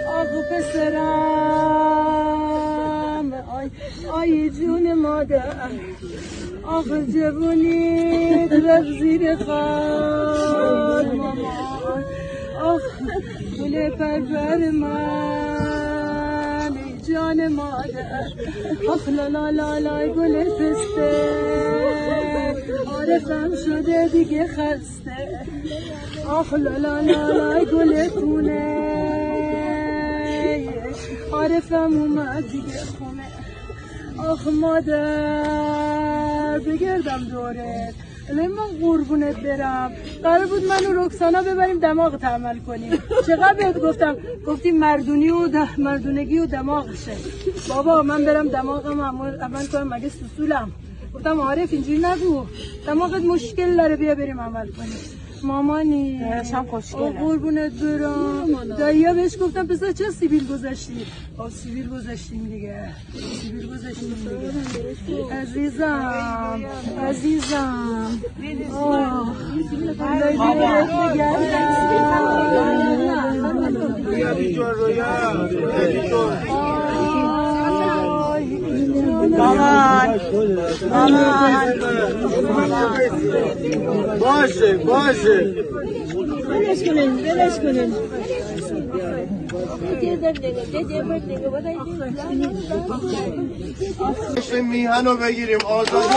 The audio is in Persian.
آخ پسرم آی جون مادر آخ جوونیت رفت زیر خال مامان آخ گل پرور من جان مادر آخ لا لا لا لا گل پسته عارفم شده دیگه خسته آخ لا لا لا لا گل خونه عارفم اومد دیگه خونه آخ مادر بگردم دورت الان من قربونت برم قرار بود من و رکسانا ببریم دماغت عمل کنیم چقدر بهت گفتیم مردونگی و دماغشه بابا من برم دماغم عمل کنم مگه سوسولم گفتم عارف اینجوری نگو دماغت مشکل داره بیا بریم عمل کنیم مامانی هم خوشگله قربونت برم داییا بهش گفتم پسر چه سیبیل گذاشتی سیبیل گذاشتیم دیگه عزیزم باشه بلش کنین میهن رو بگیریم آزادی